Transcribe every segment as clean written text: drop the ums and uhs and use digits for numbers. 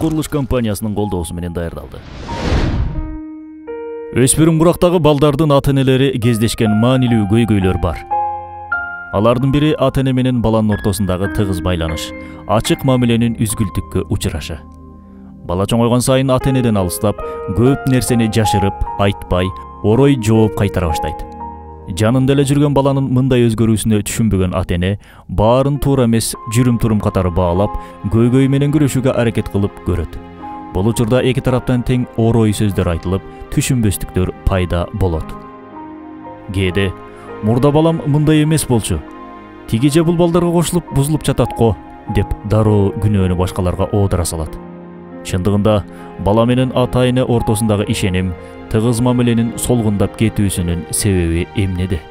курулуш компаниясынын колдоосу менен даярдалды. Өспүрүм курактагы балдардын ата-энелери кездешкен маанилүү көйгөйлөр бар. Алардын бири ата-эне менен баланын ортосундагы тыгыз байланыш, ачык мамиленин үзгүлтүккө учурашы. Бала чоңойгон сайын ата-энеден алыстап, көп нерсени жашырып, айтпай, орой жооп кайтара баштайт. Жанында эле жүргөн баланын мындай өзгөрүүсүнө түшүнбөгөн ата-эне баарын туура эмес жүрүм-турум катары баалап, көйгөй менен күрөшүүгө аракет кылып көрөт. Бул учурда эки тараптан тең орой сөздөр айтылып, түшүнбөстүктөр пайда болот. Кээде мурда балам мындай эмес болчу. Тиги же бул балдарга кошулуп бузулуп жатат го, деп дароо күнөөнү башкаларга оодура салат. Чындыгында бала менен ата-эне ортосундагы ишеним, тыгыз мамиленин солгундап кетүүсүнүн себеби эмнеде?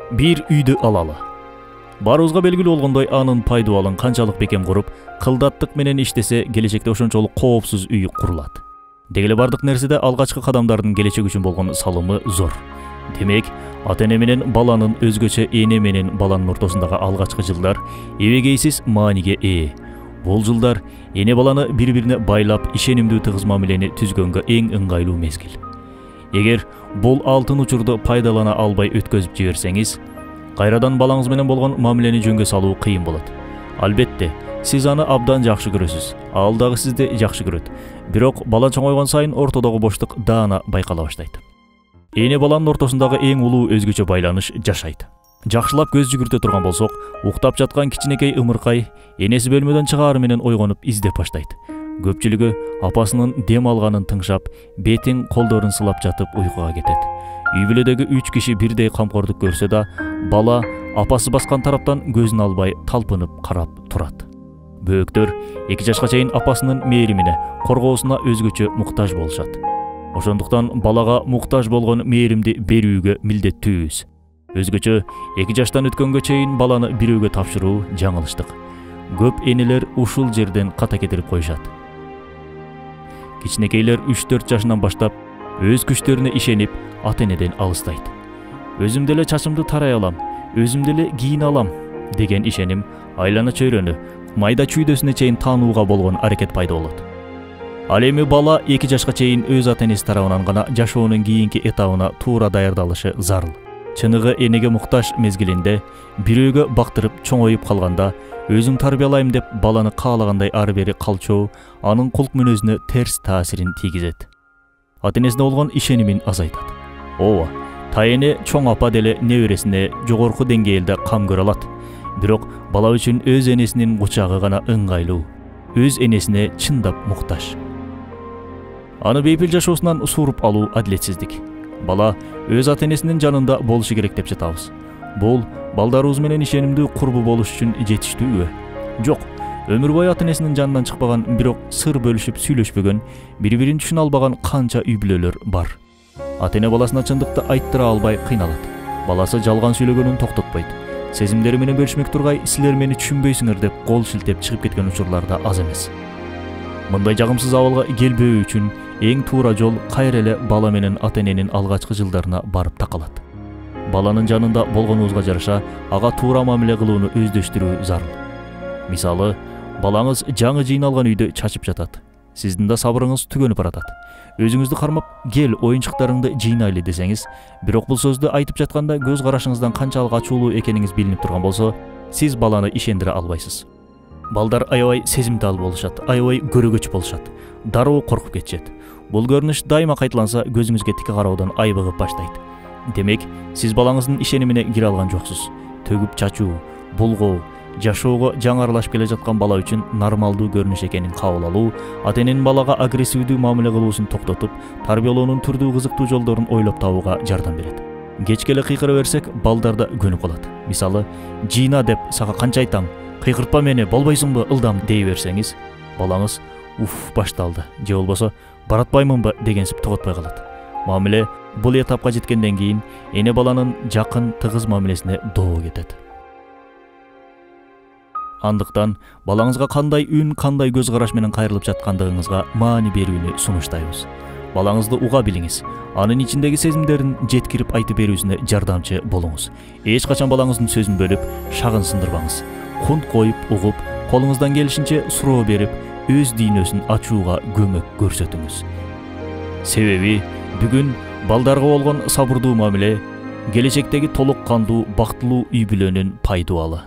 Бир үйдү алалы. Баарыбызга белгилүү болгондой, анын пайдубалын канчалык бекем куруп, кылдаттык менен иштесе, келечекте ошончолук коопсуз үй курулат. Деги эле бардык нерседе алгачкы кадамдардын келечек үчүн болгон салымы зор. Демек, ата-эне менен баланын, өзгөчө эне менен баланын ортосундагы алгачкы жылдар эбегейсиз мааниге ээ. Бул жылдар эне баланы бири-бирине байлап, ишенимдүү тыгыз мамилени түзгөнгө эң ыңгайлуу мезгил. Эгер бул алтын учурду пайдалана албай өткөзүп жиберсеңиз, кайрадан балаңыз менен болгон мамилени жөнгө салуу кыйын болот. Албетте, сиз аны абдан жакшы көрөсүз, ал дагы сизди жакшы көрөт. Бирок бала чоңойгон сайын ортодогу боштук даана байкала баштайт. Эне баланын ортосундагы эң улуу өзгөчө байланыш жашайт. Жакшылап көз жүгүртө турган болсок, уктап жаткан кичинекей ымыркай энеси бөлмөдөн чыгаары менен ойгонуп издеп баштайт. Көпчүлүгү апасынын дем алганын тыңшап, бетин, колдорун сылап жатып уйкуга кетет. Үй бүлөдөгү 3 киши бирдей камкордук көрсө да, бала апасы баскан тараптан көзүн албай талпынып карап турат. Бөөктөр 2 жашка чейин апасынын мээримине, коргоосуна өзгөчө муктаж болушат. Ошондуктан балага муктаж болгон мээримди берүүгө милдеттүүбүз. Өзгөчө 2 жаштан өткөнгө чейин баланы бирөөгө тапшыруу жаңылыштык. Көп энелер ушул жерден ката кетирип коюшат. Кичинекейлер 3-4 жашынан баштап өз күчтөрүнө ишенип, ата-энеден алыстайт. Өзүм деле чачымды тарай алам, өзүм деле кийине алам деген ишеним айлана чөйрөнү, майда чүйдөсүнө чейин таанууга болгон аракет пайда болот. Ал эми бала 2 жашка чейин өз ата-энеси тарабынан гана жашоонун кийинки этабына туура даярдалышы зарыл. Чыныгы энеге муктаж мезгилинде бирөөгө бактырып чоңоюп калганда, өзүм тарбиялайм деп баланы каалагандай ары бери калчоо анын кулк мүнөзүнө терс таасирин тийгизет. Ата-энесине болгон ишенимин азайтат. Ооба, тайэне чоң апа деле небересине жогорку деңгээлде кам көрө алат. Бирок бала үчүн өз энесинин кучагы гана ыңгайлуу. Өз энесине чындап муктаж. Аны бейпил жашоосунан сууруп алуу адилетсиздик. Бала өз ата-энесинин жанында болушу керек деп жатабыз. Бул балдарыбыз менен ишенимдүү курбу болуш үчүн жетиштүүбү? Жок. Өмүр бою ата-энесинин жанынан чыкпаган, бирок сыр бөлүшүп сүйлөшпөгөн, бири-бирин түшүнө албаган канча үй бүлөлөр бар. Ата-эне баласына чындыкты айттыра албай кыйналат. Баласы жалган сүйлөгөнүн токтотпойт. Сезимдери менен бөлүшмөк тургай, силер мени түшүнбөйсүңөр деп кол шилтеп чыгып кеткен учурлар да аз эмес. Мындай жагымсыз абалга келбөө үчүн эң туура жол кайра эле бала менен ата-эненин алгачкы жылдарына барып такалат. Баланын жанында болгонубузга жараша ага туура мамиле кылууну өздөштүрүү зарыл. Мисалы, балаңыз жаңы жыйналган үйдө чачып жатат. Сиздин да сабырыңыз түгөнүп баратат. Өзүңүздү кармап, кел оюнчуктарыңды жыйнайлы десеңиз, бирок бул сөздү айтып жатканда көз карашыңыздан канчалык ачуулуу экениңиз билинип турган болсо, сиз баланы ишендире албайсыз. Балдар аябай сезимтал болушат, аябай көрөгөч болушат, дароо коркуп кетишет. Бул көрүнүш дайыма кайталанса, көзүңүзгө тике кароодон айбыгып баштайт. Демек, сиз балаңыздын ишенимине кире алган жоксуз. Төгүп чачуу, булгоо, жашоого жаңы аралашып келе жаткан бала үчүн нормалдуу көрүнүш экенин кабыл алуу, ата-эненин балага агрессивдүү мамиле кылуусун токтотуп, тарбиялоонун түрдүү кызыктуу жолдорун ойлоп табууга жардам берет. Кечке эле кыйкыра берсек, балдар да көнүп калат. Мисалы, жыйна деп сага канча айтам, кыйкыртпа мени, болбойсуңбу, ылдам дей берсеңиз, балаңыз башталды, же болбосо баратпаймынбы дегенсип тоготпой калат. Мамиле бул этапка жеткенден кийин эне баланын жакын тыгыз мамилесине доо кетет. Андыктан балаңызга кандай үн, кандай көз караш менен кайрылып жаткандыгыңызга маани берүүнү сунуштайбыз. Балаңызды уга билиңиз. Анын ичиндеги сезимдерин жеткирип айтып берүүсүнө жардамчы болуңуз. Эч качан балаңыздын сөзүн бөлүп, шагын сындырбаңыз. Кунт коюп, угуп, колуңуздан келишинче суроо берип, өз дүйнөсүн ачууга көмөк көрсөтүңүз. Себеби бүгүн балдарга болгон сабырдуу мамиле келечектеги толук кандуу бактылуу үй бүлөнүн пайдубалы.